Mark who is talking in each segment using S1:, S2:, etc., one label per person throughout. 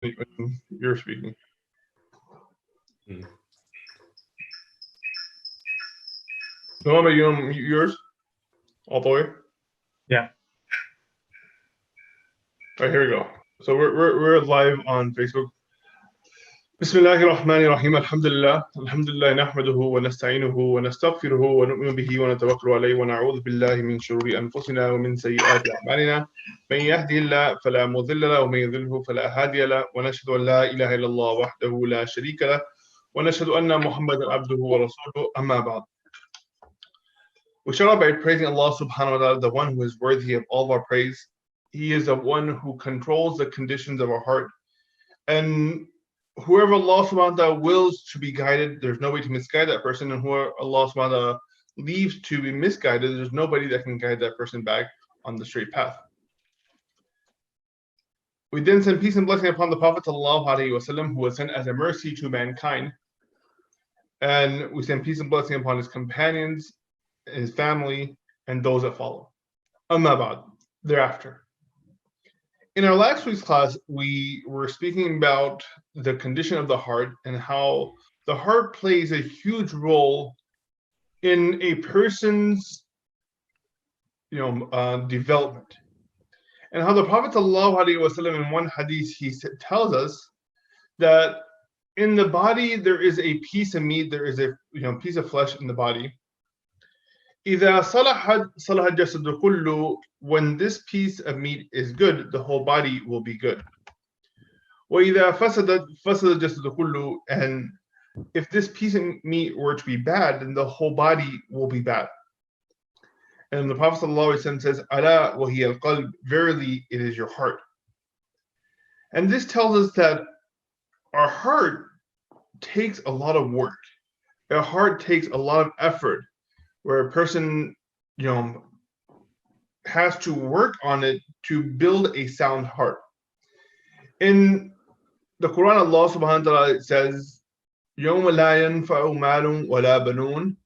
S1: when you're speaking. Muhammad, you want yours all the way?
S2: Yeah.
S1: All right, here we go. So we're live on Facebook. بسم الله الرحمن الرحيم الحمد لله نحمده ونستعينه ونستغفره ونؤمن به ونتوكل عليه ونعوذ بالله من شرور أنفسنا ومن سيئات أعمالنا من يهده الله فلا مضل له ومن يضلله فلا هادي له ونشهد أن لا إله إلا الله وحده لا شريك له ونشهد أن محمدا عبده ورسوله أما بعد. We start off by praising Allah subhanahu wa ta'ala, the one who is worthy of all of our praise. He is the one who controls the conditions of our heart. And whoever Allah subhanahu wa ta'ala wills to be guided, there's no way to misguide that person. And whoever Allah subhanahu wa ta'ala leaves to be misguided, there's nobody that can guide that person back on the straight path. We then send peace and blessing upon the Prophet sallallahu alaihi wasallam, who was sent as a mercy to mankind. And we send peace and blessing upon his companions, his family, and those that follow. Amma ba'd, thereafter. In our last week's class, we were speaking about the condition of the heart and how the heart plays a huge role in a person's development. And how the Prophet ﷺ in one hadith, he tells us that in the body there is a piece of meat, there is a piece of flesh in the body. إذا صلح الجسد كله, when this piece of meat is good, the whole body will be good. وإذا فسد الجسد كله, and if this piece of meat were to be bad, then the whole body will be bad. And the Prophet ﷺ says, ألا وهي القلب, verily it is your heart. And this tells us that our heart takes a lot of work. Our heart takes a lot of effort, where a person, has to work on it to build a sound heart. In the Quran, Allah subhanahu wa ta'ala says, يَوْمَ لَا يَنْفَعُ مَالٌ وَلَا بَنُونَ,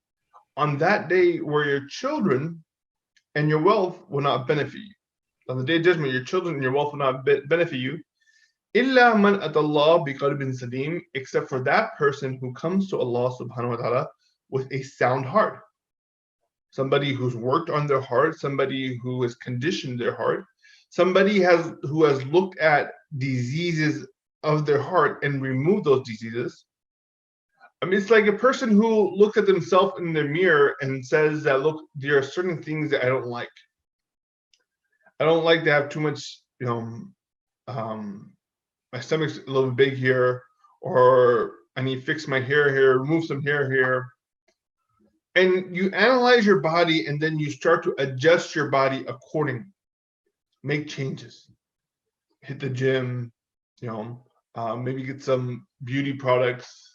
S1: on that day where your children and your wealth will not benefit you. On the day of judgment, your children and your wealth will not benefit you. إِلَّا مَنْ أَتَى اللَّهَ بِقَلْبٍ سَلِيمٍ, except for that person who comes to Allah subhanahu wa ta'ala with a sound heart. Somebody who's worked on their heart, somebody who has conditioned their heart, somebody who has looked at diseases of their heart and removed those diseases. I mean, it's like a person who looks at themselves in the mirror and says that, look, there are certain things that I don't like. I don't like to have too much, my stomach's a little bit big here, or I need to fix my hair here, remove some hair here. And you analyze your body, and then you start to adjust your body accordingly. Make changes. Hit the gym, maybe get some beauty products.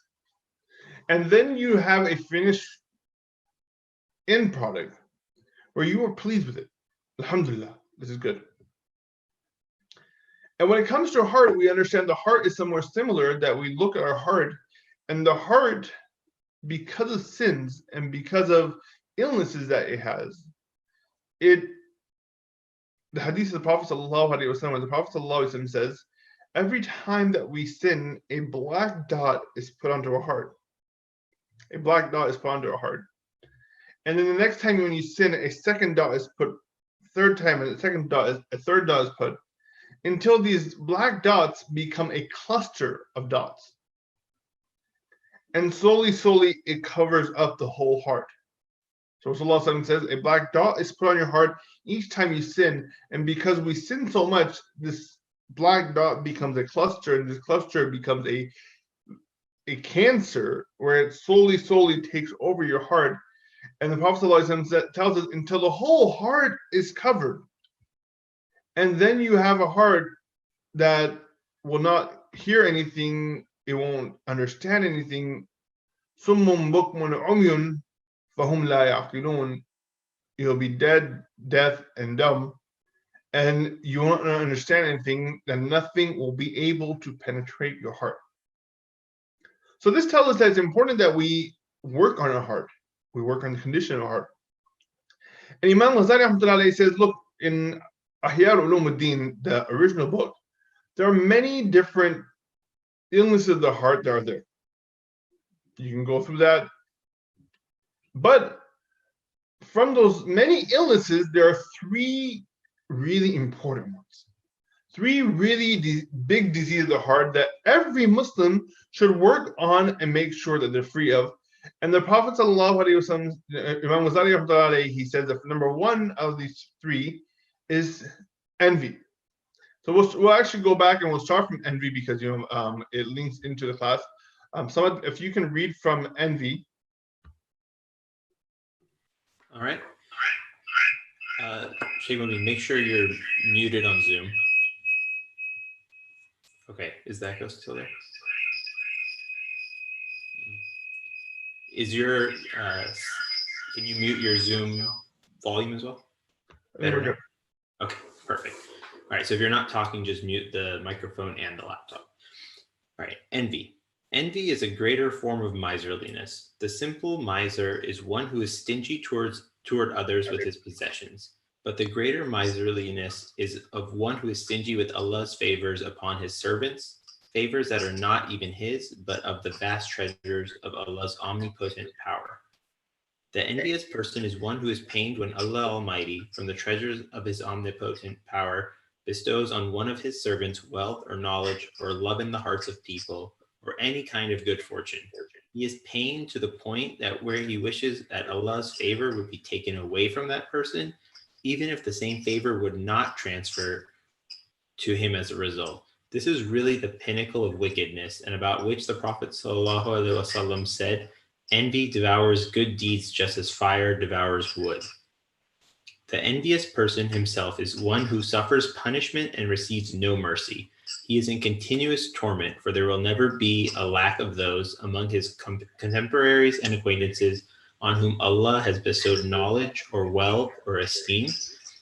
S1: And then you have a finished end product where you are pleased with it. Alhamdulillah, this is good. And when it comes to our heart, we understand the heart is somewhere similar, that we look at our heart, and the heart, because of sins and because of illnesses that it has, the hadith of the Prophet ﷺ, the Prophet ﷺ says, every time that we sin, a black dot is put onto our heart. A black dot is put onto our heart. And then the next time when you sin, a second dot is put, third time, and a third dot is put, until these black dots become a cluster of dots. And slowly, it covers up the whole heart. So Rasulullah says, a black dot is put on your heart each time you sin. And because we sin so much, this black dot becomes a cluster, and this cluster becomes a cancer, where it slowly takes over your heart. And the Prophet ﷺ tells us, until the whole heart is covered. And then you have a heart that will not hear anything, it won't understand anything. Summun bukmun umyun fahum la yaqilun. You'll be dead, deaf, and dumb, and you won't understand anything, then nothing will be able to penetrate your heart. So this tells us that it's important that we work on our heart. We work on the condition of our heart. And Imam Ghazali says, look, in Ihya Ulumuddin, the original book, there are many different illnesses of the heart that are there. You can go through that. But from those many illnesses, there are three really important ones. Three really big diseases of the heart that every Muslim should work on and make sure that they're free of. And the Prophet sallallahu alaihi wasallam, Imam Ghazali, he says that number one of these three is envy. So we'll actually go back and we'll start from envy because it links into the class. If you can read from envy.
S2: All right. Sheikh Mubeen, make sure you're muted on Zoom. Okay, is that ghost still there? Is your can you mute your Zoom volume as well? Better now? Okay, perfect. All right, so if you're not talking, just mute the microphone and the laptop. All right, envy. Envy is a greater form of miserliness. The simple miser is one who is stingy toward others with his possessions. But the greater miserliness is of one who is stingy with Allah's favors upon his servants, favors that are not even his, but of the vast treasures of Allah's omnipotent power. The envious person is one who is pained when Allah Almighty, from the treasures of his omnipotent power, bestows on one of his servants wealth or knowledge or love in the hearts of people, or any kind of good fortune. He is pained to the point that where he wishes that Allah's favor would be taken away from that person, even if the same favor would not transfer to him as a result. This is really the pinnacle of wickedness, and about which the Prophet ﷺ said, envy devours good deeds just as fire devours wood. The envious person himself is one who suffers punishment and receives no mercy. He is in continuous torment, for there will never be a lack of those among his contemporaries and acquaintances on whom Allah has bestowed knowledge or wealth or esteem.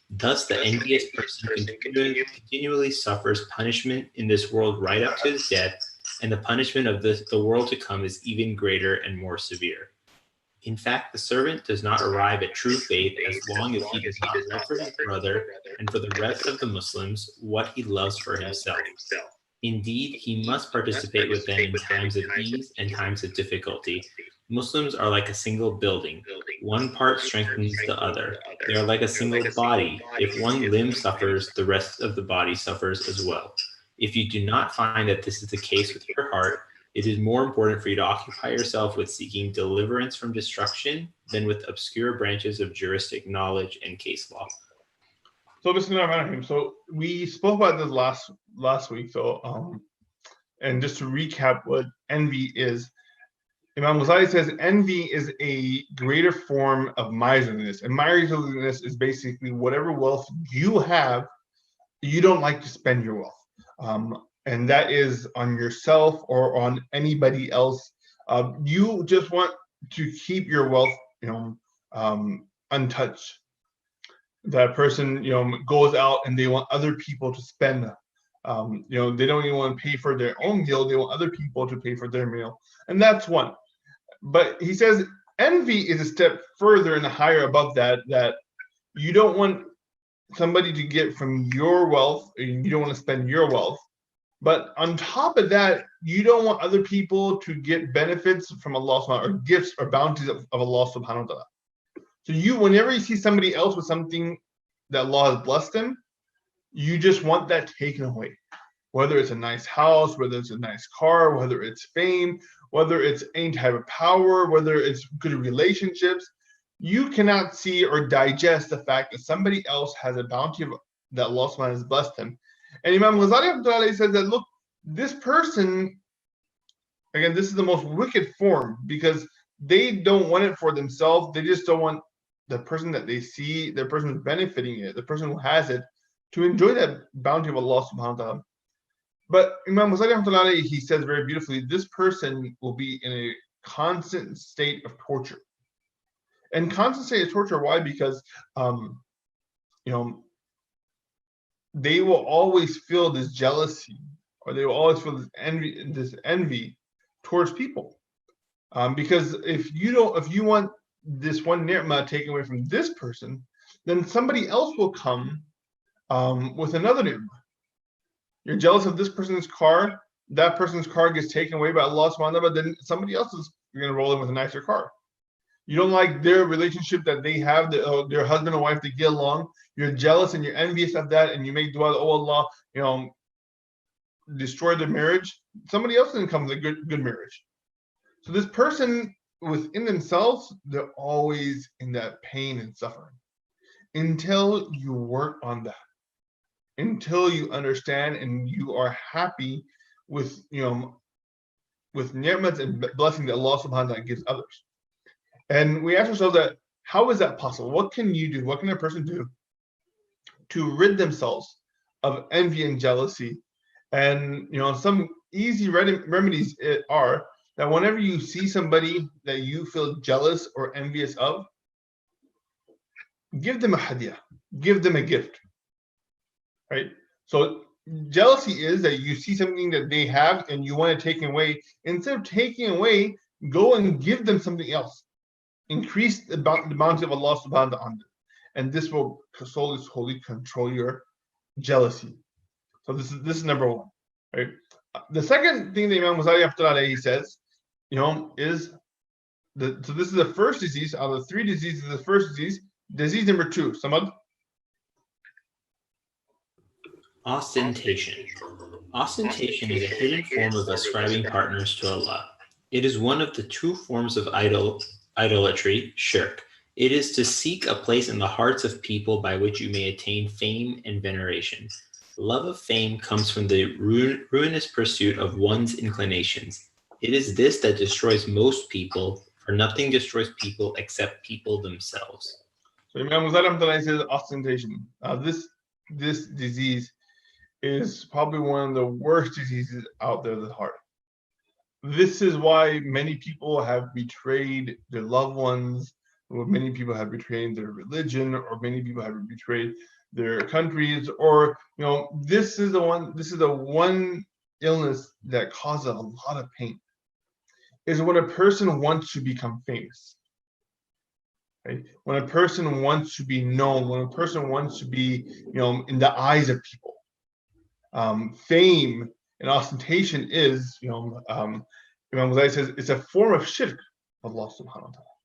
S2: Thus, the envious person continually suffers punishment in this world right up to his death, and the punishment of the world to come is even greater and more severe. In fact, the servant does not arrive at true faith as long as he does not love for his brother and for the rest of the Muslims what he loves for himself. Indeed, he must participate with them in times of ease and times of difficulty. Muslims are like a single building. One part strengthens the other. They are like a single body. If one limb suffers, the rest of the body suffers as well. If you do not find that this is the case with your heart, it is more important for you to occupy yourself with seeking deliverance from destruction than with obscure branches of juristic knowledge and case law.
S1: So Bismillahirrahmanirrahim. So we spoke about this last week. So and just to recap what envy is, Imam Ghazali says envy is a greater form of miserliness. And miserliness is basically whatever wealth you have, you don't like to spend your wealth. And that is on yourself or on anybody else. You just want to keep your wealth, untouched. That person, goes out and they want other people to spend. They don't even want to pay for their own meal. They want other people to pay for their meal, and that's one. But he says envy is a step further and higher above that. That you don't want somebody to get from your wealth, or you don't want to spend your wealth. But on top of that, you don't want other people to get benefits from Allah subhanahu wa ta'ala, or gifts or bounties of Allah subhanahu wa ta'ala. So whenever you see somebody else with something that Allah has blessed them, you just want that taken away. Whether it's a nice house, whether it's a nice car, whether it's fame, whether it's any type of power, whether it's good relationships, you cannot see or digest the fact that somebody else has a bounty that Allah subhanahu wa ta'ala has blessed them. And Imam Ghazali says that, look, this person, again, this is the most wicked form because they don't want it for themselves. They just don't want the person that they see, the person who's benefiting it, the person who has it, to enjoy that bounty of Allah subhanahu wa ta'ala. But Imam Ghazali, he says very beautifully, this person will be in a constant state of torture. And constant state of torture, why? Because they will always feel this jealousy, or they will always feel this envy towards people. Because if you want this one ni'mah taken away from this person, then somebody else will come with another ni'mah. You're jealous of this person's car, that person's car gets taken away by Allah subhanahu wa ta'ala, but then somebody else is going to roll in with a nicer car. You don't like their relationship that they have, their husband and wife, to get along. You're jealous and you're envious of that, and you make dua, oh Allah, destroy their marriage. Somebody else can come with a good marriage. So this person within themselves, they're always in that pain and suffering until you work on that, until you understand and you are happy with with ni'mat and blessing that Allah subhanahu wa ta'ala gives others. And we ask ourselves that, how is that possible? What can you do? What can a person do to rid themselves of envy and jealousy? And some easy remedies are that whenever you see somebody that you feel jealous or envious of, give them a hadiyah, give them a gift, right? So jealousy is that you see something that they have and you want to take away. Instead of taking away, go and give them something else. Increase the bounty of Allah subhanahu wa ta'ala on them. And this will solely control your jealousy. So this is number one, right? The second thing that Imam Ghazali he says, is so this is the first disease out of the three diseases. The first disease number 2, Samad.
S2: Ostentation. Ostentation is a hidden form of ascribing partners to Allah. It is one of the 2 forms of idolatry, shirk. It is to seek a place in the hearts of people by which you may attain fame and veneration. Love of fame comes from the ruinous pursuit of one's inclinations. It is this that destroys most people, for nothing destroys people except people themselves.
S1: So Imam Ghazali says ostentation. This disease is probably one of the worst diseases out there of the heart. This is why many people have betrayed their loved ones, or many people have betrayed their religion, or many people have betrayed their countries, or this is the one illness that causes a lot of pain, is when a person wants to become famous. Right? When a person wants to be known, when a person wants to be, in the eyes of people. Fame and ostentation is, Imam Ghazali says, it's a form of shirk of Allah subhanahu wa ta'ala.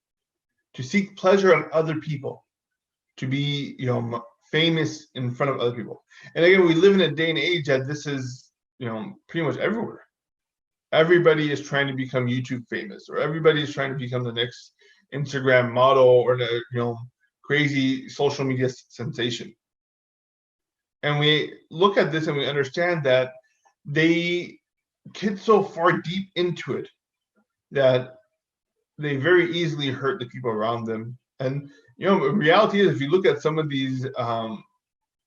S1: To seek pleasure of other people, to be, famous in front of other people. And again, we live in a day and age that this is, pretty much everywhere. Everybody is trying to become YouTube famous, or everybody is trying to become the next Instagram model, or the, crazy social media sensation. And we look at this and we understand that they get so far deep into it that they very easily hurt the people around them. And the reality is, if you look at some of these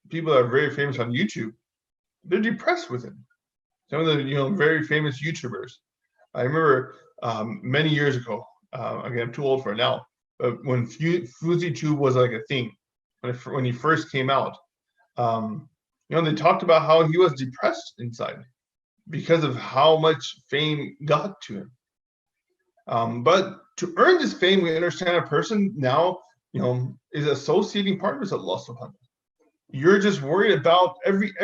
S1: people that are very famous on YouTube, they're depressed with it. Some of the very famous YouTubers. I remember many years ago. Again, I'm too old for it now. But when FuziTube was like a thing, when he first came out, they talked about how he was depressed inside because of how much fame got to him. But to earn this fame, we understand a person now, is associating partners with Allah subhanahu wa ta'ala. You're just worried about every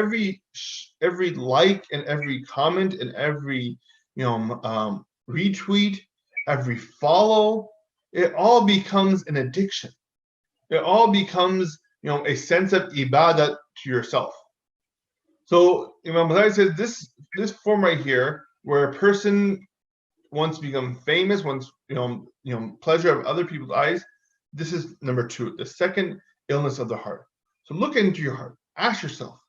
S1: like and every comment and every retweet, every follow. It all becomes an addiction. It all becomes a sense of ibadah to yourself. So Imam Ghazali says this form right here, where a person wants to become famous, wants pleasure of other people's eyes, this is number 2, the second illness of the heart. So look into your heart. Ask yourself,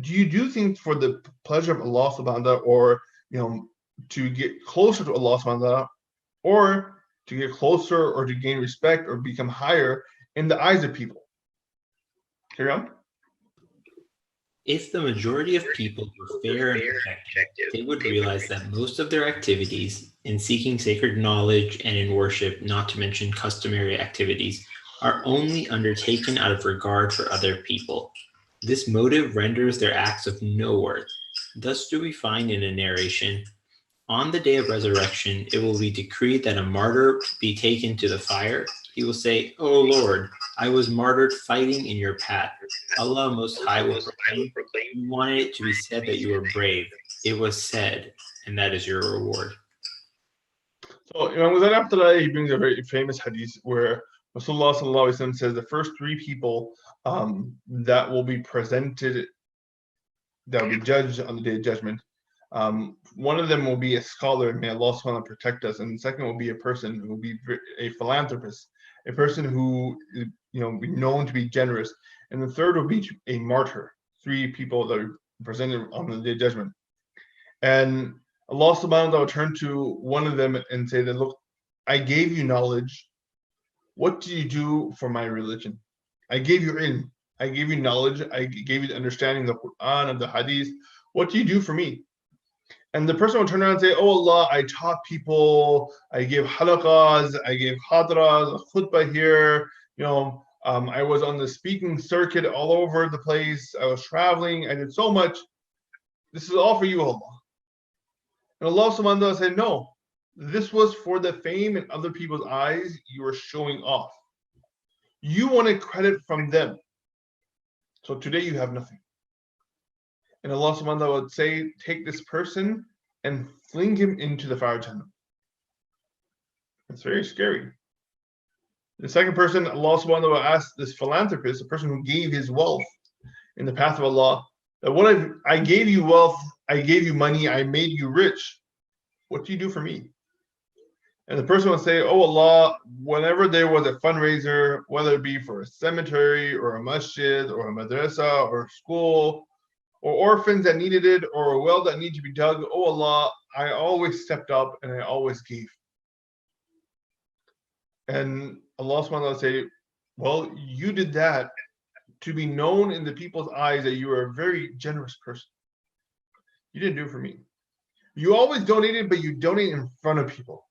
S1: do you do things for the pleasure of Allah subhanahu wa ta'ala, or to get closer to Allah subhanahu wa ta'ala, or to get closer or to gain respect or become higher in the eyes of people? Carry on.
S2: If the majority of people were fair and objective, they would realize that most of their activities in seeking sacred knowledge and in worship, not to mention customary activities, are only undertaken out of regard for other people. This motive renders their acts of no worth. Thus do we find in a narration, on the day of resurrection, it will be decreed that a martyr be taken to the fire. He will say, "O Lord, I was martyred fighting in your path." Allah Most High will proclaim, "You wanted it to be said that you were brave. it was said, and that is your reward.
S1: So, then after that, he brings a very famous hadith where Rasulullah sallallahu alaihi wasallam says the first three people that will be presented, that will be judged on the day of judgment. One of them will be a scholar, may Allah subhanahu wa ta'ala protect us, and the second will be a person who will be a philanthropist, a person who be known to be generous, and the third will be a martyr. Three people that are presented on the day of judgment, and Allah subhanahu wa ta'ala will turn to one of them and say that, look, I gave you knowledge. What do you do for my religion? I gave you ilm. I gave you knowledge. I gave you the understanding of the Quran and the Hadith. What do you do for me? And the person will turn around and say, oh Allah, I taught people. I gave halaqas. I gave hadras, a khutbah here. I was on the speaking circuit all over the place. I was traveling. I did so much. This is all for you, Allah. And Allah subhanahu wa ta'ala said, no, this was for the fame in other people's eyes. You were showing off. You wanted credit from them. So today you have nothing. And Allah subhanahu wa ta'ala would say, take this person and fling him into the fire of Jannah. It's very scary. The second person, Allah subhanahu wa ta'ala asked this philanthropist, the person who gave his wealth in the path of Allah, that what I gave you wealth, I gave you money, I made you rich. What do you do for me? And the person will say, oh Allah, whenever there was a fundraiser, whether it be for a cemetery or a masjid or a madrasa or a school or orphans that needed it or a well that needed to be dug, oh Allah, I always stepped up and I always gave. And Allah subhanahu wa ta'ala say, well, you did that to be known in the people's eyes that you are a very generous person. You didn't do it for me. You always donated, but you donate in front of people.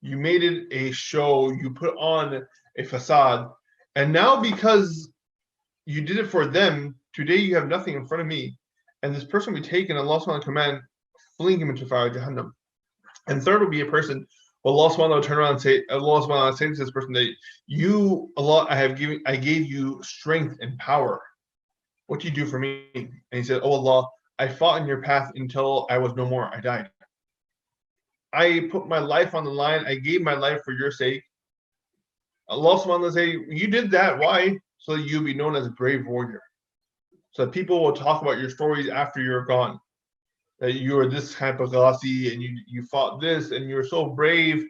S1: You made it a show. You put on a facade. And now because you did it for them, today you have nothing in front of me. And this person will be taken, Allah subhanahu wa ta'ala command, fling him into fire, Jahannam. And third will be a person, Allah subhanahu wa ta'ala turn around and say, Allah subhanahu wa ta'ala say to this person that you, Allah, I gave you strength and power. What do you do for me? And he said, oh Allah, I fought in your path until I was no more. I died. I put my life on the line. I gave my life for your sake. Allah subhanahu wa ta'ala say, you did that. Why? So that you'll be known as a brave warrior. So that people will talk about your stories after you're gone. That you are this type of ghazi and you fought this and you're so brave.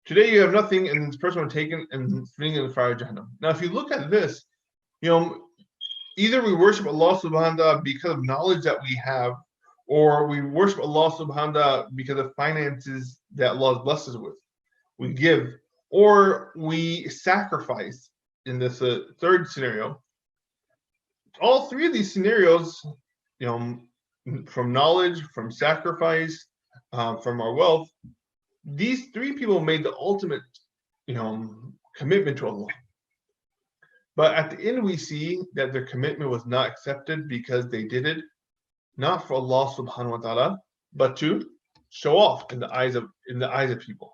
S1: Today you have nothing, and this person was taken and thrown in the fire of Jahannam. Now, if you look at this, either we worship Allah subhanahu wa ta'ala because of knowledge that we have, or we worship Allah subhanahu wa ta'ala because of finances that Allah has blessed us with. We give, or we sacrifice in this third scenario. All three of these scenarios, from knowledge, from sacrifice, from our wealth, these three people made the ultimate, commitment to Allah. But at the end, we see that their commitment was not accepted because they did it not for Allah subhanahu wa ta'ala, but to show off in the eyes of people.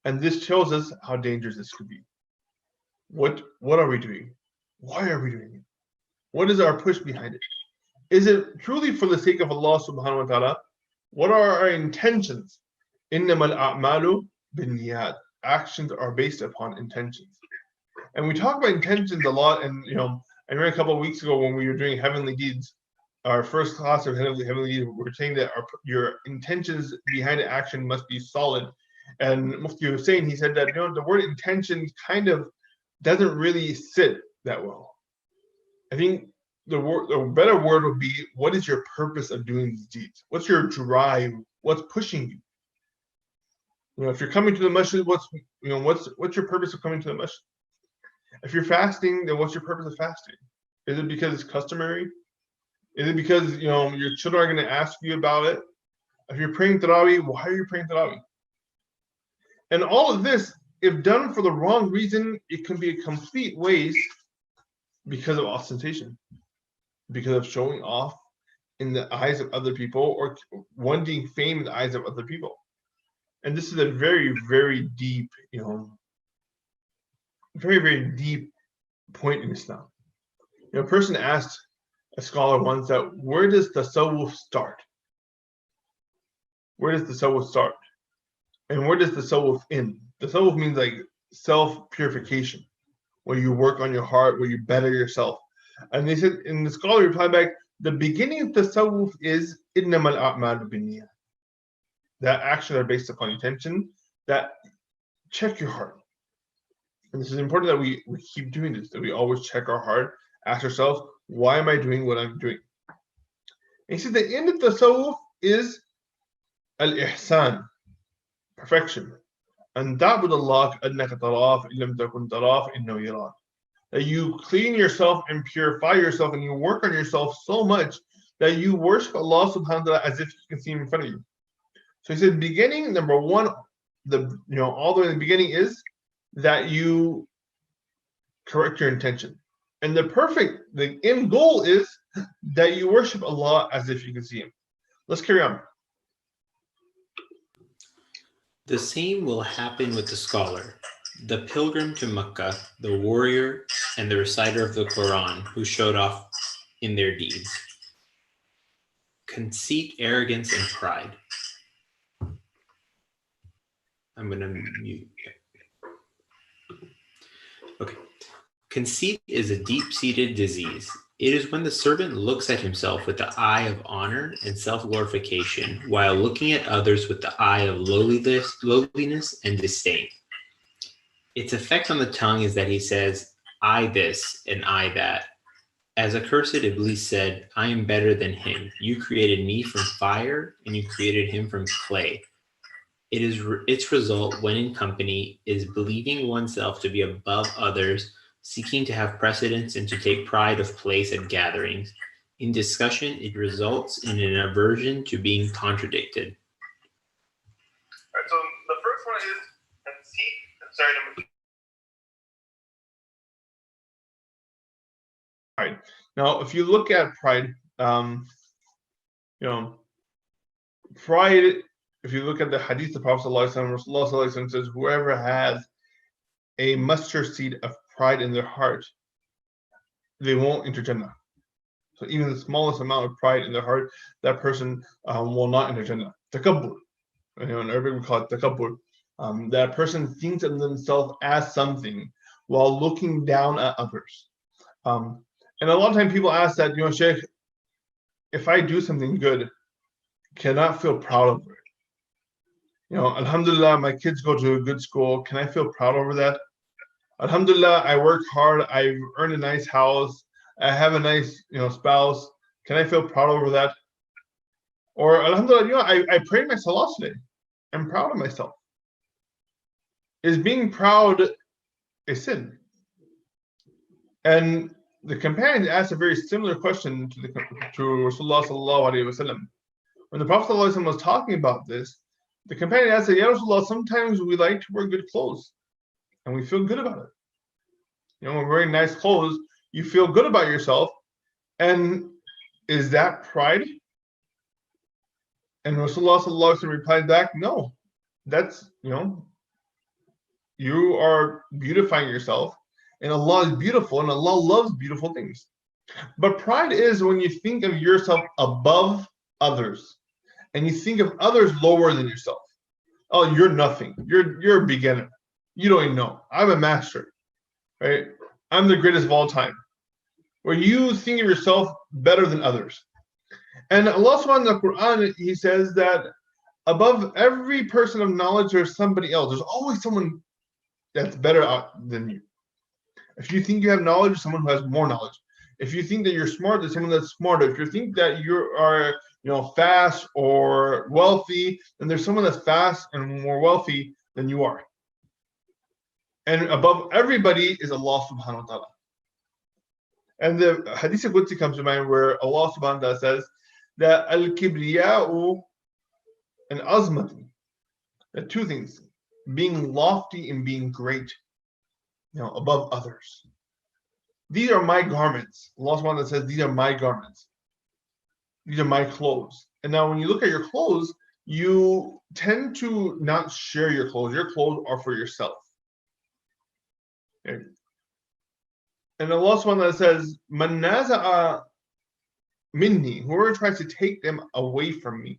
S1: And this shows us how dangerous this could be. What are we doing? Why are we doing it? What is our push behind it? Is it truly for the sake of Allah subhanahu wa ta'ala? What are our intentions? Innamal a'malu binniyat. Actions are based upon intentions. And we talk about intentions a lot. And I remember a couple of weeks ago when we were doing Heavenly Deeds, our first class of Heavenly Deeds, we were saying that your intentions behind the action must be solid. And Mufti Hussein, he said that the word intention kind of doesn't really sit that well. I think the better word would be, what is your purpose of doing these deeds? What's your drive? What's pushing you? If you're coming to the masjid, what's your purpose of coming to the masjid? If you're fasting, then what's your purpose of fasting? Is it because it's customary? Is it because your children are going to ask you about it? If you're praying Tarawih, why are you praying Tarawih? And all of this, if done for the wrong reason, it can be a complete waste because of ostentation, because of showing off in the eyes of other people, or wanting fame in the eyes of other people. And this is a very, very deep, very, very deep point in Islam. A person asked a scholar once that, where does tasawwuf start? where does the tasawwuf start? And where does the tasawwuf end? The tasawwuf means like self-purification, where you work on your heart, where you better yourself. And they said, and the scholar replied back, the beginning of the tasawwuf is innamal a'malu binniyah. That actions are based upon intention. That check your heart. And this is important that we keep doing this, that we always check our heart, ask ourselves, why am I doing what I'm doing? And he said the end of the tasawwuf is al-ihsan, perfection. And ta'bud Allah annaka taraf illam takun taraf innahu yarak. That you clean yourself and purify yourself and you work on yourself so much that you worship Allah subhanahu wa ta'ala as if you can see him in front of you. So he said beginning, number one, all the way in the beginning is that you correct your intention. And the end goal is that you worship Allah as if you can see him. Let's carry on.
S2: The same will happen with the scholar, the pilgrim to Mecca, the warrior, and the reciter of the Quran who showed off in their deeds. Conceit, arrogance, and pride. I'm going to mute. Okay. Conceit is a deep-seated disease. It is when the servant looks at himself with the eye of honor and self-glorification, while looking at others with the eye of lowliness and disdain. Its effect on the tongue is that he says, I this and I that. As accursed Iblis said, I am better than him. You created me from fire, and you created him from clay. Its result when in company is believing oneself to be above others, seeking to have precedence and to take pride of place at gatherings. In discussion, it results in an aversion to being contradicted.
S1: All right, so the first one is conceit. Number two. All right. Now, if you look at pride, pride. If you look at the hadith, the Prophet ﷺ says, whoever has a mustard seed of pride in their heart, they won't enter Jannah. So even the smallest amount of pride in their heart, that person will not enter Jannah. Takabbur. In Arabic we call it takabbur. That person thinks of themselves as something while looking down at others. And a lot of times people ask that, Sheikh, if I do something good, can I feel proud of it? Alhamdulillah, my kids go to a good school. Can I feel proud over that? Alhamdulillah, I work hard. I've earned a nice house. I have a nice, spouse. Can I feel proud over that? Or Alhamdulillah, I prayed my salah today. I'm proud of myself. Is being proud a sin? And the companions asked a very similar question to Rasulullah sallallahu alaihi wasallam. When the Prophet sallallahu alaihi wasallam was talking about this, the companion asked, Ya Rasulullah, sometimes we like to wear good clothes and we feel good about it. When wearing nice clothes, you feel good about yourself. And is that pride? And Rasulullah sallallahu alaihi wasallam replied back, no, that's, you are beautifying yourself and Allah is beautiful and Allah loves beautiful things. But pride is when you think of yourself above others and you think of others lower than yourself. Oh, you're nothing. You're a beginner. You don't even know. I'm a master, right? I'm the greatest of all time. Where you think of yourself better than others. And Allah subhanahu in the Quran, He says that above every person of knowledge, there's somebody else. There's always someone that's better than you. If you think you have knowledge, someone who has more knowledge. If you think that you're smart, there's someone that's smarter. If you think that you are fast or wealthy, then there's someone that's fast and more wealthy than you are. And above everybody is Allah subhanahu wa ta'ala. And the Hadith Qudsi comes to mind where Allah subhanahu wa ta'ala says that al-kibriya'u and azmatu, the two things, being lofty and being great, above others. These are my garments. Allah subhanahu wa ta'ala says, these are my garments. These are my clothes. And now when you look at your clothes, you tend to not share your clothes. Your clothes are for yourself. Okay. And Allah subhanahu wa ta'ala says, Man naza'a minni, whoever tries to take them away from me.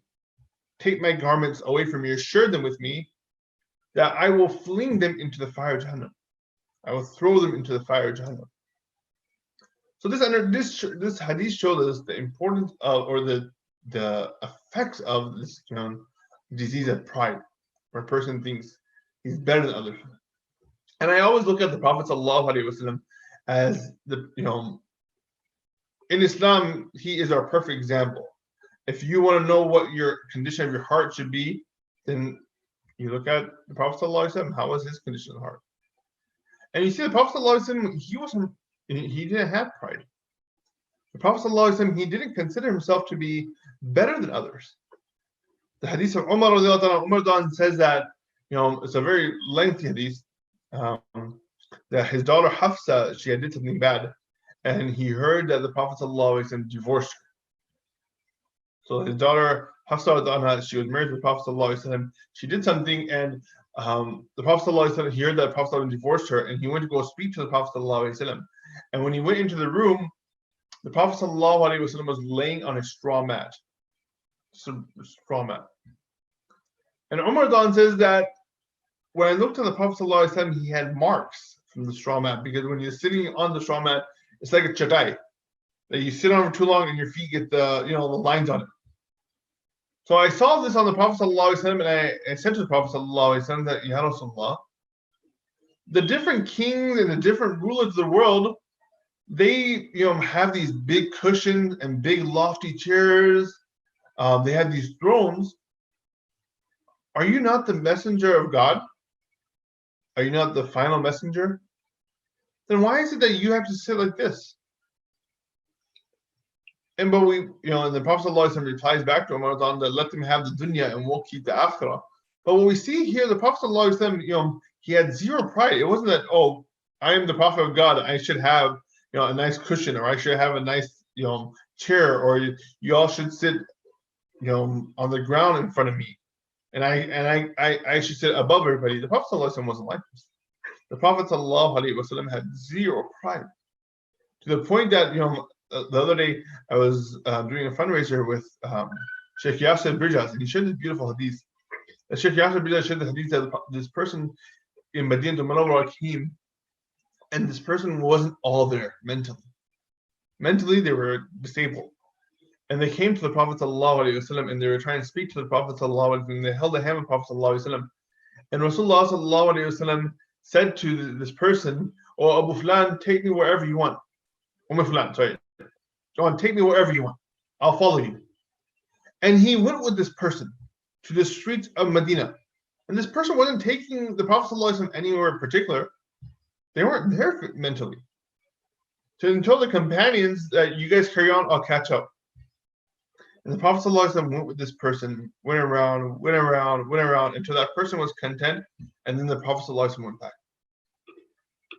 S1: take my garments away from me, or share them with me, that I will fling them into the fire of Jahannam. I will throw them into the fire of Jahannam. So this hadith shows us the importance of, or the effects of this disease of pride, where a person thinks he's better than others. And I always look at the Prophet ﷺ as in Islam, he is our perfect example. If you want to know what your condition of your heart should be, then you look at the Prophet ﷺ. How was his condition of heart? And you see the Prophet ﷺ, he didn't have pride. The Prophet ﷺ, he didn't consider himself to be better than others. The hadith of Umar says that, it's a very lengthy hadith, that his daughter Hafsa, she had did something bad, and he heard that the Prophet ﷺ divorced her. So his daughter Hafsa, she was married to the Prophet ﷺ. She did something, and the Prophet ﷺ, he heard that the Prophet ﷺ divorced her, and he went to go speak to the Prophet ﷺ. And when he went into the room, the Prophet ﷺ was laying on a straw mat. And Umar says that when I looked at the Prophet ﷺ, he had marks from the straw mat, because when you're sitting on the straw mat, it's like a chatai that you sit on for too long and your feet get the lines on it. So I saw this on the Prophet ﷺ, and I said to the Prophet ﷺ that, Ya Rasulullah, the different kings and the different rulers of the world, they have these big cushions and big lofty chairs. They have these thrones. Are you not the messenger of God? Are you not the final messenger? Then why is it that you have to sit like this? And but and the Prophet ﷺ replies back to him that let them have the dunya and we'll keep the akhirah. But what we see here, the Prophet ﷺ, he had zero pride. It wasn't that, oh, I am the Prophet of God, I should have a nice cushion, or I should have a nice chair, or you all should sit on the ground in front of me, and I should sit above everybody. The Prophet ﷺ wasn't like this. The Prophet ﷺ had zero pride, to the point that the other day I was doing a fundraiser with Sheikh Yasser Birjas, and he shared this beautiful hadith. Sheikh Yasser Birjas shared the hadith that this person in Madinah Munawwarah came, and this person wasn't all there mentally. Mentally, they were disabled. And they came to the Prophet ﷺ, and they were trying to speak to the Prophet ﷺ, and they held the hand of the Prophet ﷺ. And Rasulullah ﷺ said to this person, "Oh, Abu Fulan, take me wherever you want. Fulan, sorry. Go on, take me wherever you want. I'll follow you." And he went with this person to the streets of Medina. And this person wasn't taking the Prophet ﷺ anywhere in particular. They weren't there mentally. So he told the companions that you guys carry on, I'll catch up. And the Prophet ﷺ went with this person, went around until that person was content, and then the Prophet ﷺ went back.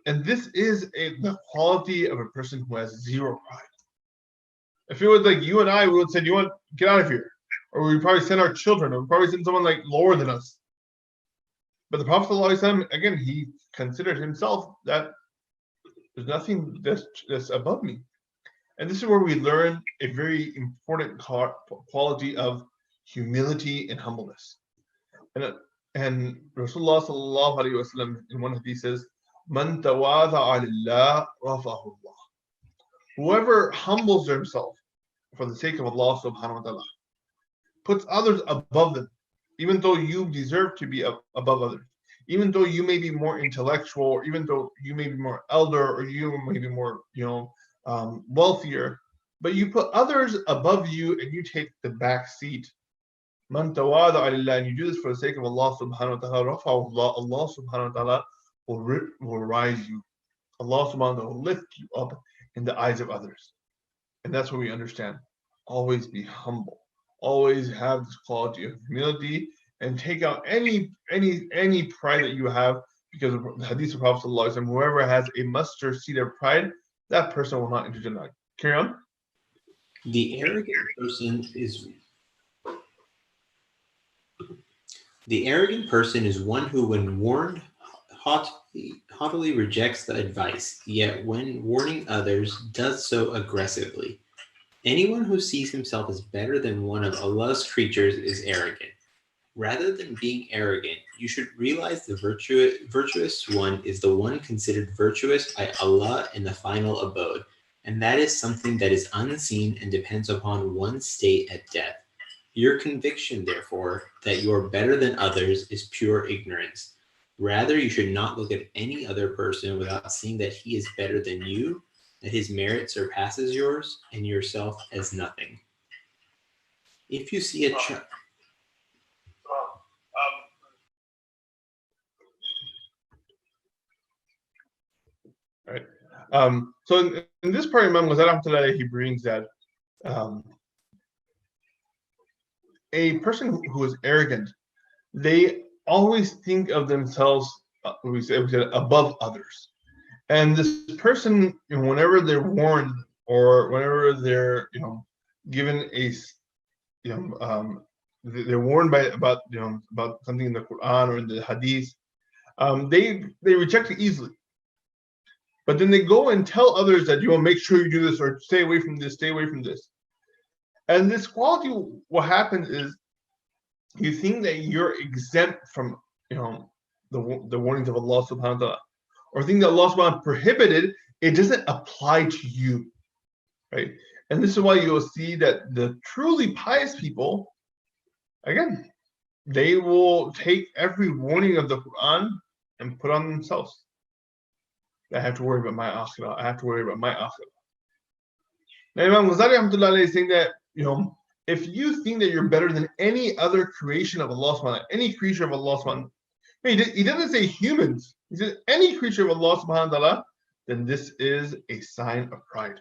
S1: And this is the quality of a person who has zero pride. If it was like you and I, we would say, "You want get out of here," or we'd probably send our children, or we'd probably send someone like lower than us. But the Prophet ﷺ, again, he considered himself that there's nothing that's above me. And this is where we learn a very important quality of humility and humbleness. And Rasulullah sallallahu alaihi wasallam in one hadith says, "Man tawadha'a lillah rafa'ahu Allah." Whoever humbles himself for the sake of Allah subhanahu wa ta'ala, puts others above them, even though you deserve to be above others, even though you may be more intellectual, or even though you may be more elder, or you may be more wealthier, but you put others above you and you take the back seat. Man tawada'a lillah, and you do this for the sake of Allah subhanahu wa ta'ala, rafa'ahu Allah, Allah subhanahu wa ta'ala will rise you. Allah subhanahu wa ta'ala will lift you up in the eyes of others. And that's what we understand. Always be humble. Always have this quality of humility, and take out any pride that you have, because of the hadith of Prophet ﷺ, whoever has a mustard seed of pride, that person will not enter Jannah. Carry on.
S2: The arrogant person is one who, when warned, haughtily rejects the advice, yet when warning others, does so aggressively. Anyone who sees himself as better than one of Allah's creatures is arrogant. Rather than being arrogant, you should realize the virtuous one is the one considered virtuous by Allah in the final abode, and that is something that is unseen and depends upon one's state at death. Your conviction, therefore, that you are better than others is pure ignorance. Rather, you should not look at any other person without seeing that he is better than you, that his merit surpasses yours, and yourself as nothing. If you see a child.
S1: Right. So in this part, Imam Ghazali, he brings that a person who is arrogant, they always think of themselves, we said above others. And this person, whenever they're warned or whenever they're, given a, they're warned about something in the Quran or in the Hadith, they reject it easily. But then they go and tell others that make sure you do this or stay away from this, stay away from this. And this quality, what happens is you think that you're exempt from the warnings of Allah subhanahu wa ta'ala, or think that Allah subhanahu wa ta'ala prohibited, it doesn't apply to you. Right? And this is why you'll see that the truly pious people, again, they will take every warning of the Quran and put on themselves. I have to worry about my akhirah. I have to worry about my akhirah. Now, Imam Ghazali is saying that, if you think that you're better than any other creation of Allah subhanahu, any creature of Allah subhanahu, he doesn't say humans. He says any creature of Allah subhanahu wa ta'ala, then this is a sign of pride.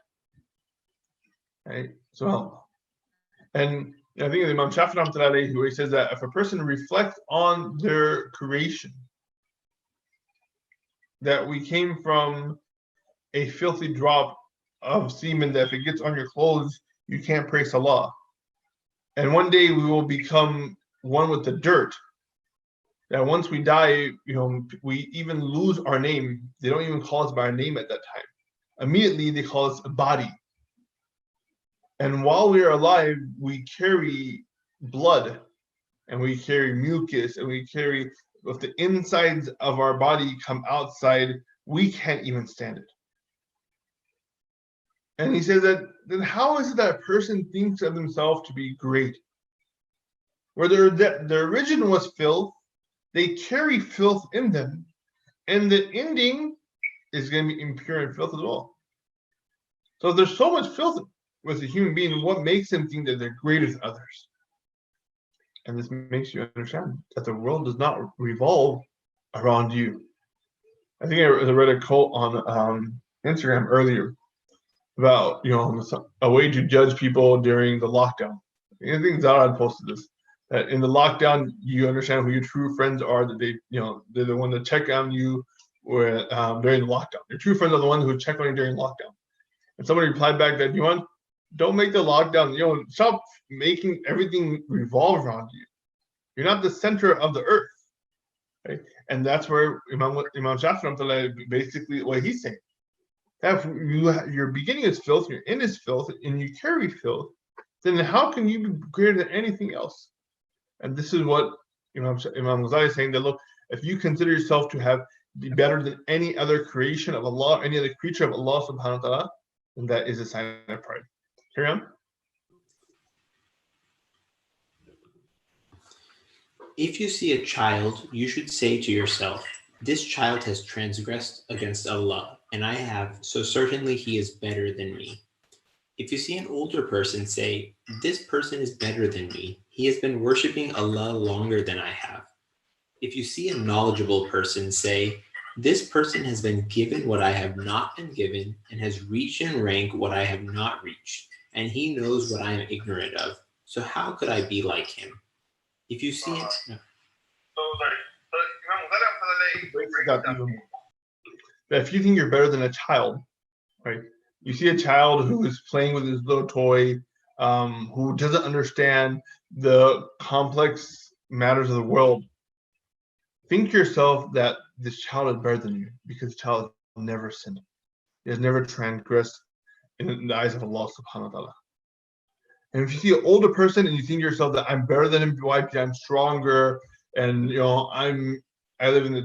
S1: Right? So, and I think Imam Shafi'i, who he says that if a person reflects on their creation, that we came from a filthy drop of semen, that if it gets on your clothes, you can't praise Allah. And one day we will become one with the dirt. That once we die, we even lose our name. They don't even call us by our name at that time. Immediately they call us a body. And while we are alive, we carry blood and we carry mucus and we carry, if the insides of our body come outside, we can't even stand it. And he says that, then how is it that a person thinks of themselves to be great? Where the origin was filth, they carry filth in them, and the ending is going to be impure and filth as well. So if there's so much filth with a human being, what makes them think that they're greater than others? And this makes you understand that the world does not revolve around you. I think I read a quote on Instagram earlier about a way to judge people during the lockdown. I think Zara had posted this. That in the lockdown, you understand who your true friends are. That they're the one that check on you during the lockdown. Your true friends are the ones who check on you during lockdown. And somebody replied back that don't make the lockdown. Stop making everything revolve around you. You're not the center of the earth, right? And that's where Imam Shafi'i basically what he's saying. If your beginning is filth, your end is filth, and you carry filth, then how can you be greater than anything else? And this is what Imam Ghazali is saying, that look, if you consider yourself to be better than any other creation of Allah, any other creature of Allah subhanahu wa ta'ala, then that is a sign of pride. Carry on.
S2: If you see a child, you should say to yourself, this child has transgressed against Allah, and I have, so certainly he is better than me. If you see an older person, say, this person is better than me. He has been worshipping Allah longer than I have. If you see a knowledgeable person, say, this person has been given what I have not been given and has reached in rank what I have not reached, and he knows what I am ignorant of. So how could I be like him? If you see it... No.
S1: If you think you're better than a child, right? You see a child who is playing with his little toy, who doesn't understand the complex matters of the world. Think to yourself that this child is better than you, because the child has never sinned. He has never transgressed in the eyes of Allah subhanahu wa ta'ala. And if you see an older person and you think to yourself that I'm better than him, why? Because I'm stronger, and I live in the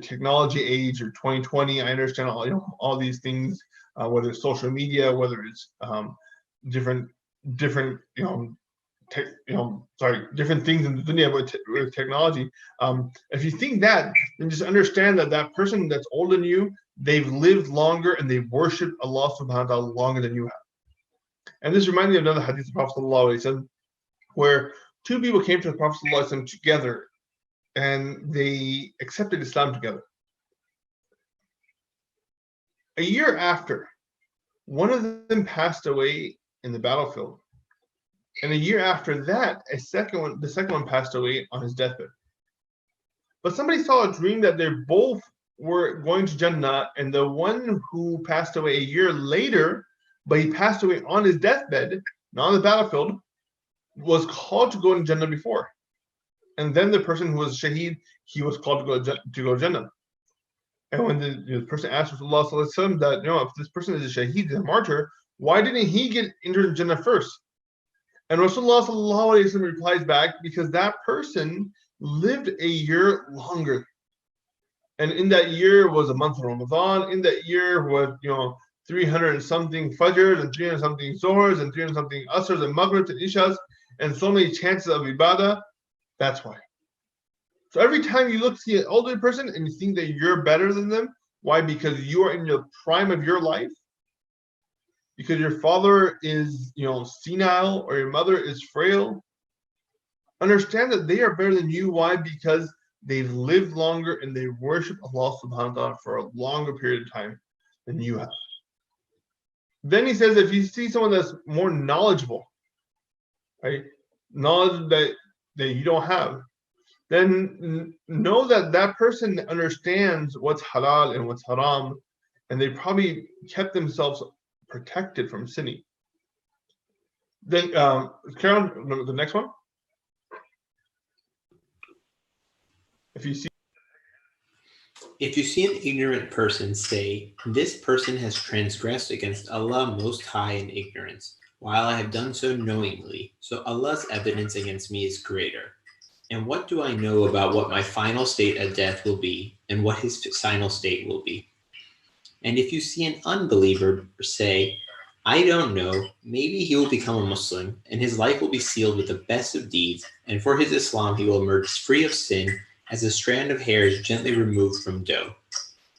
S1: technology age, or 2020. I understand all these things, whether it's social media, whether it's different different different things in the dunya with technology. If you think that, then just understand that that person that's older than you, they've lived longer and they've worshipped Allah subhanahu wa ta'ala longer than you have. And this reminds me of another hadith of the Prophet sallallahu alaihi wasallam, where two people came to the Prophet sallallahu alaihi wasallam together and they accepted Islam together. A year after, one of them passed away in the battlefield. And a year after that, the second one passed away on his deathbed. But somebody saw a dream that they both were going to Jannah, and the one who passed away a year later, but he passed away on his deathbed, not on the battlefield, was called to go to Jannah before. And then the person who was Shaheed, he was called to go to Jannah. And when the person asked Rasulullah sallallahu alaihi wasallam that, if this person is a Shaheed, a martyr, why didn't he get into Jannah first? And Rasulullah sallallahu alaihi wasallam replies back, because that person lived a year longer. And in that year was a month of Ramadan. In that year was 300 and something Fajrs and 300 and something Zohrs and 300 and something Asrs and Maghribs and Ishas and so many chances of Ibadah. That's why. So every time you see an older person and you think that you're better than them, why? Because you are in the prime of your life. Because your father is, senile, or your mother is frail. Understand that they are better than you. Why? Because they've lived longer and they worship Allah subhanahu wa ta'ala for a longer period of time than you have. Then he says, if you see someone that's more knowledgeable, right, knowledge that you don't have, then know that that person understands what's halal and what's haram, and they probably kept themselves protected from sinning. Then carry on the next one. If
S2: you see an ignorant person, say, this person has transgressed against Allah Most High in ignorance, while I have done so knowingly, so Allah's evidence against me is greater. And what do I know about what my final state at death will be, and what his final state will be? And if you see an unbeliever, say, I don't know, maybe he will become a Muslim, and his life will be sealed with the best of deeds, and for his Islam he will emerge free of sin, as a strand of hair is gently removed from dough.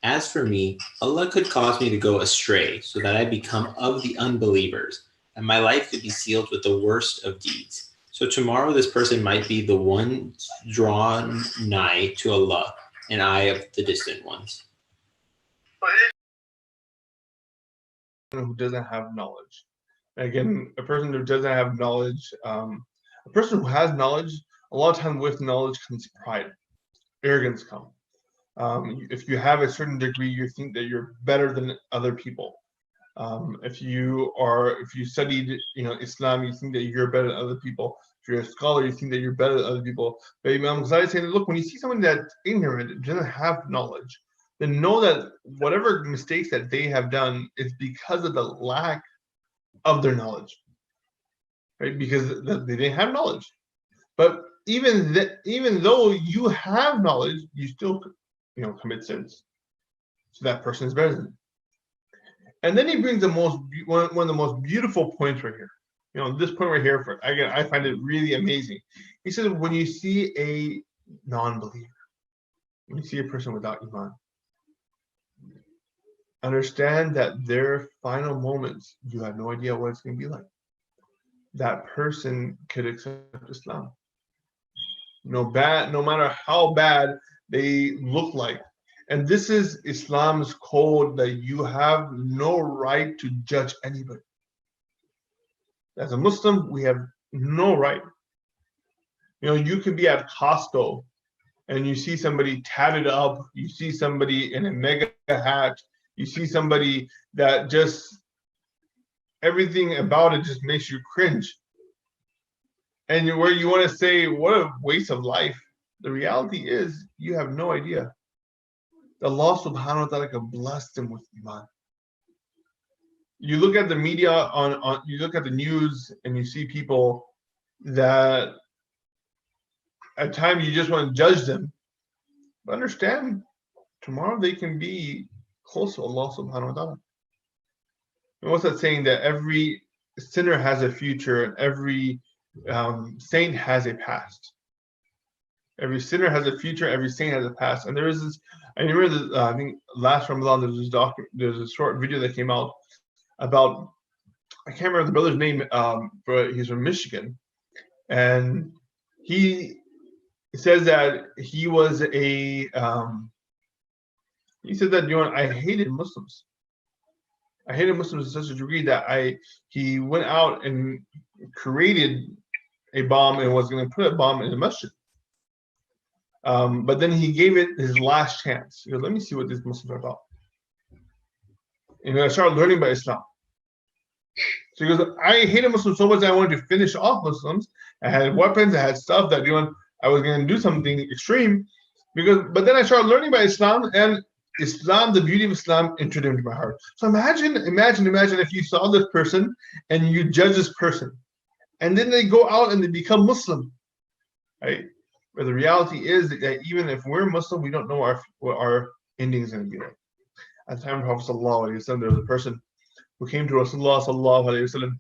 S2: As for me, Allah could cause me to go astray, so that I become of the unbelievers, and my life could be sealed with the worst of deeds. So tomorrow this person might be the one drawn nigh to Allah, and I of the distant ones.
S1: Who doesn't have knowledge. Again, a person who doesn't have knowledge, a person who has knowledge, a lot of times with knowledge comes pride, arrogance comes. If you have a certain degree, you think that you're better than other people. If you studied, Islam, you think that you're better than other people. If you're a scholar, you think that you're better than other people. But Imam Ghazali is saying, look, when you see someone that's ignorant, doesn't have knowledge, then know that whatever mistakes that they have done is because of the lack of their knowledge, right? Because they didn't have knowledge. But even though you have knowledge, you still, commit sins. So that person is better than you. And then he brings one of the most beautiful points right here. This point right here, again, I find it really amazing. He says, when you see a non-believer, when you see a person without iman, understand that their final moments, you have no idea what it's going to be like. That person could accept Islam. No matter how bad they look like. And this is Islam's code, that you have no right to judge anybody. As a Muslim, we have no right. You could be at Costco and you see somebody tatted up, you see somebody in a mega hat, you see somebody that just everything about it just makes you cringe. And where you want to say, what a waste of life. The reality is, you have no idea. Allah subhanahu wa ta'ala can bless them with iman. you look at the media on you look at the news and you see people that at times you just want to judge them. But understand, tomorrow they can be close to Allah subhanahu wa ta'ala. And what's that saying that every sinner has a future and every saint has a past? Every sinner has a future, every saint has a past. And there is this, I remember this, I think last Ramadan there's a short video that came out about, I can't remember the brother's name, but he's from Michigan. And he says that he was he said that, I hated Muslims. I hated Muslims to such a degree that he went out and created a bomb and was going to put a bomb in a masjid. But then he gave it his last chance. He goes, let me see what these Muslims are about. And I started learning about Islam. So he goes, I hated Muslims so much that I wanted to finish off Muslims. I had weapons, I had stuff that I was going to do something extreme. But then I started learning about Islam, and Islam, the beauty of Islam, entered into my heart. So imagine if you saw this person and you judge this person, and then they go out and they become Muslim, right? But the reality is that even if we're Muslim, we don't know what our ending is going to be like. At the time of Prophet sallallahu alaihi wasallam, there was a person who came to Rasulullah sallallahu alaihi wasallam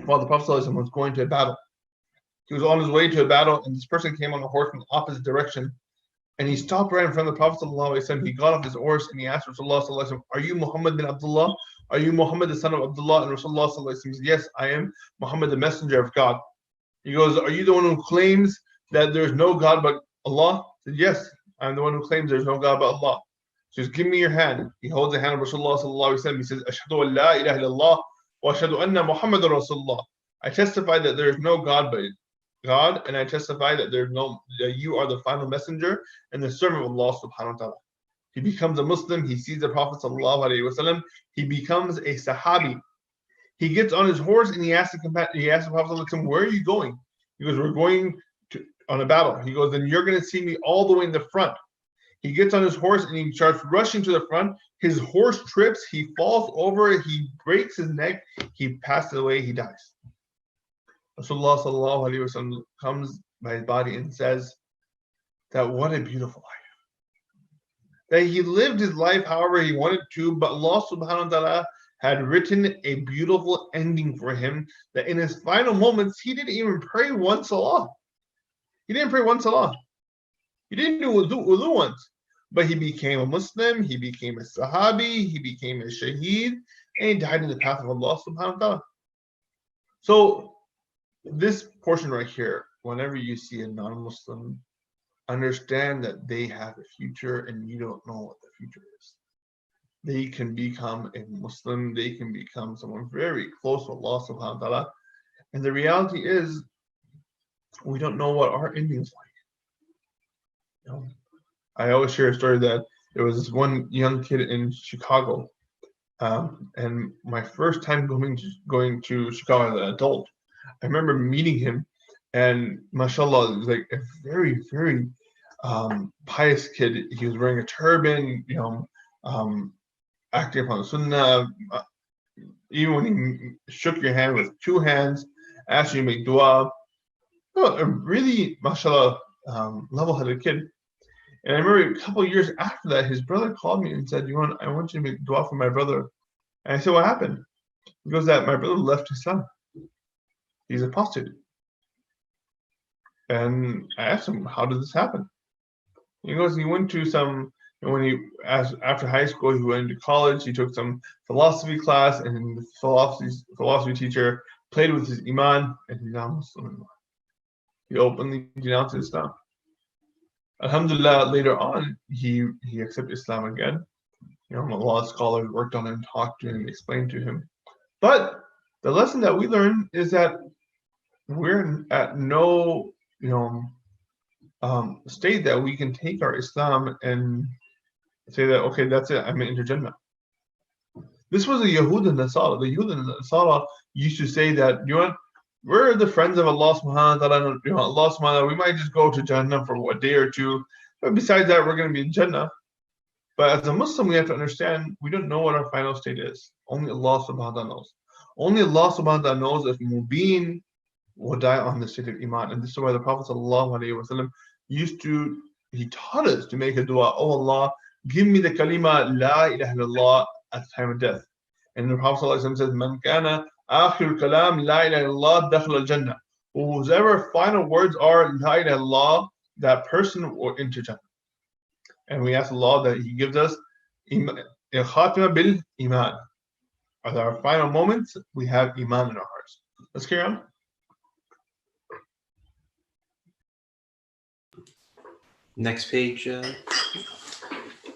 S1: while the Prophet sallallahu alaihi wasallam was going to a battle. He was on his way to a battle, and this person came on a horse from the opposite direction, and he stopped right in front of the Prophet sallallahu alaihi wasallam. He got off his horse and he asked Rasulullah sallallahu alaihi wasallam, "Are you Muhammad bin Abdullah? Are you Muhammad the son of Abdullah?" And Rasulullah sallallahu alaihi wasallam said, "Yes, I am Muhammad, the messenger of God." He goes, "Are you the one who claims that there's no God but Allah?" He said, "Yes, I'm the one who claims there's no God but Allah." He says, "Give me your hand." He holds the hand of Rasulullah sallallahu alaihi wasallam. He says, "Ashhadu an la ilaha illallah wa ashhadu anna Muhammadan Rasulullah." I testify that there is no God but God, and I testify that that you are the final messenger and the servant of Allah subhanahu wa ta'ala. He becomes a Muslim, he sees the Prophet sallallahu alaihi wasallam, he becomes a Sahabi. He gets on his horse and he asks the Prophet sallallahu alaihi wasallam, "Where are you going?" He goes, "We're going on a battle." He goes, "Then you're going to see me all the way in the front." He gets on his horse and he starts rushing to the front. His horse trips, he falls over, he breaks his neck, he passes away, he dies. Rasulullah sallallahu alaihi wasallam comes by his body and says that what a beautiful life. That he lived his life however he wanted to, but Allah subhanahu wa ta'ala had written a beautiful ending for him, that in his final moments, he didn't even pray one salah. He didn't pray one salah. He didn't do wudu once. But he became a Muslim, he became a Sahabi, he became a Shaheed, and he died in the path of Allah subhanahu wa ta'ala. So this portion right here, whenever you see a non-Muslim, understand that they have a future and you don't know what the future is. They can become a Muslim, they can become someone very close to Allah subhanahu wa ta'ala. And the reality is, we don't know what our ending is like. I always share a story that there was this one young kid in Chicago, and my first time going to Chicago as an adult, I remember meeting him, and mashallah, it was like a very, very pious kid. He was wearing a turban, acting upon the sunnah. Even when he shook your hand with two hands, asked you to make dua. A really, mashallah, level-headed kid. And I remember a couple of years after that, his brother called me and said, I want you to make dua for my brother. And I said, what happened? He goes, that my brother left Islam. He's apostate. And I asked him, how did this happen? He goes, he went to after high school, he went to college, he took some philosophy class, and the philosophy teacher played with his iman, and he's now Muslim. He openly denounced Islam. Alhamdulillah, later on, he accepted Islam again. A lot of scholars worked on him, talked to him, explained to him. But the lesson that we learn is that we're at no state that we can take our Islam and say that, okay, that's it, I'm into Jannah. This was a Yahud and Nasara. The Yahud and Nasara used to say that, we're the friends of Allah subhanahu wa ta'ala, Allah subhanahu wa ta'ala, we might just go to Jannah for a day or two, but besides that, we're going to be in Jannah. But as a Muslim, we have to understand, we don't know what our final state is. Only Allah subhanahu wa ta'ala knows. Only Allah subhanahu wa ta'ala knows if Mubeen will die on the state of Iman. And this is why the Prophet ﷺ he taught us to make a dua, oh Allah, give me the kalima La ilaha illallah at the time of death. And the Prophet ﷺ says, Man kana akhir kalam La ilaha illallah dakhla al-jannah. Whoever final words are La ilaha illallah, that person will enter Jannah. And we ask Allah that He gives us khatima bil iman. At our final moments, we have iman in our hearts. Let's carry on.
S2: Next page.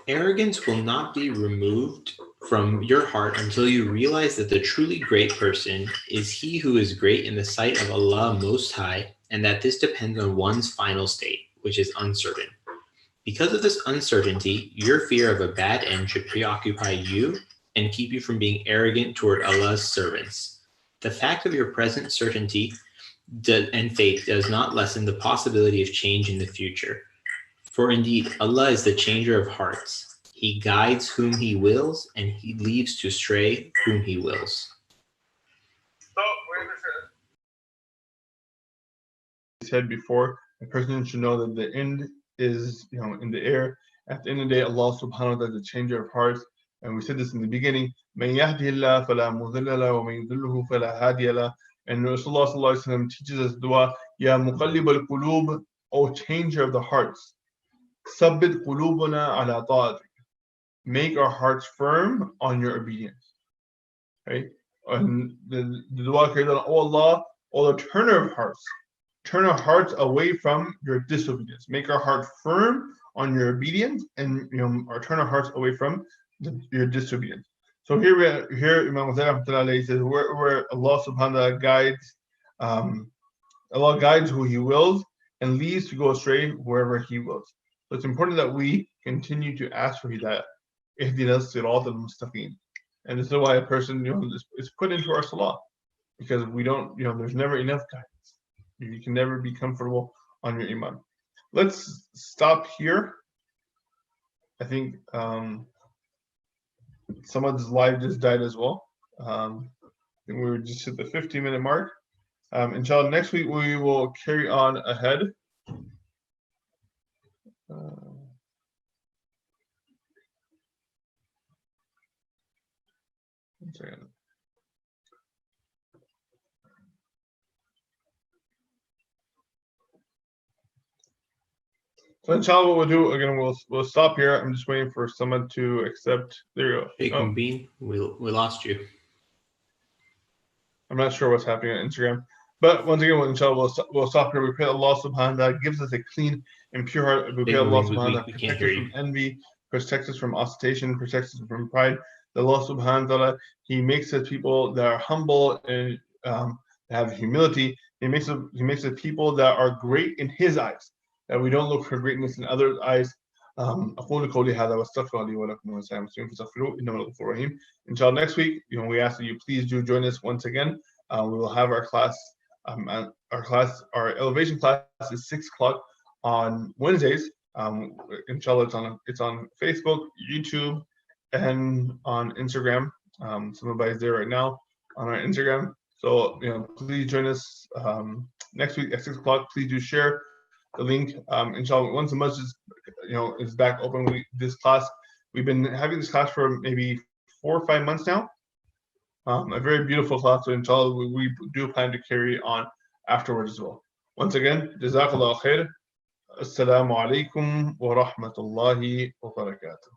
S2: Arrogance will not be removed from your heart until you realize that the truly great person is he who is great in the sight of Allah Most High, and that this depends on one's final state, which is uncertain. Because of this uncertainty, your fear of a bad end should preoccupy you and keep you from being arrogant toward Allah's servants. The fact of your present certainty and faith does not lessen the possibility of change in the future. For indeed, Allah is the changer of hearts. He guides whom He wills, and He leaves to stray whom He wills.
S1: I said before, a person should know that the end is, in the air. At the end of the day, Allah subhanahu wa ta'ala is the changer of hearts. And we said this in the beginning, مَن يَهْدِهِ اللَّهُ فَلَا مُضِلَّ لَهُ وَمَن يُضْلِلْهُ فَلَا هَادِيَ لَهُ. And Rasulullah sallallahu alaihi wasallam teaches us dua, Ya muqallib al-qulub, O changer of the hearts. Sabbit qulubuna ala ta'atik. Make our hearts firm on your obedience. Right? And the dua carries on, O Allah, O the turner of hearts. Turn our hearts away from your disobedience. Make our heart firm on your obedience, and or turn our hearts away from your disobedience. So here Imam Ghazali says where Allah subhanahu wa ta'ala guides, Allah guides who He wills and leaves to go astray wherever He wills. So it's important that we continue to ask for Hidayah. Ihdina as-sirat al-mustaqim. And this is why a person is put into our salah, because we don't, there's never enough guidance. You can never be comfortable on your iman. Let's stop here. I think someone's live just died as well. I think we were just at the 15-minute mark. Inshallah, next week we will carry on ahead. One second. So inshallah, what we'll do again, we'll stop here. I'm just waiting for someone to accept. There you go.
S2: Hey, Mubeen, we lost you.
S1: I'm not sure what's happening on Instagram, but once again, inshallah, we'll stop here. We pray Allah subhanahu wa ta'ala gives us a clean and pure heart. We pray Allah subhanahu wa ta'ala protects us from envy, protects us from ostentation, protects us from pride. That Allah subhanahu wa ta'ala, He makes us people that are humble and have humility. He makes us people that are great in His eyes. That we don't look for greatness in others' eyes. أقول قولي هذا واستغفر لي ولكم ولسائر المسلمين فاستغفروه إنه هو الغفور الرحيم. Inshallah, next week, we ask that you please do join us once again. We will have our class. Our elevation class is 6 o'clock on Wednesdays. Inshallah, it's on Facebook, YouTube, and on Instagram. Somebody's there right now on our Instagram. So please join us next week at 6 o'clock. Please do share the link. Inshallah, once the masjid is back open, this class, we've been having this class for maybe 4 or 5 months now. A very beautiful class. So inshallah, we do plan to carry on afterwards as well. Once again, Jazakallah khair. Assalamu alaikum wa rahmatullahi wa barakatuh.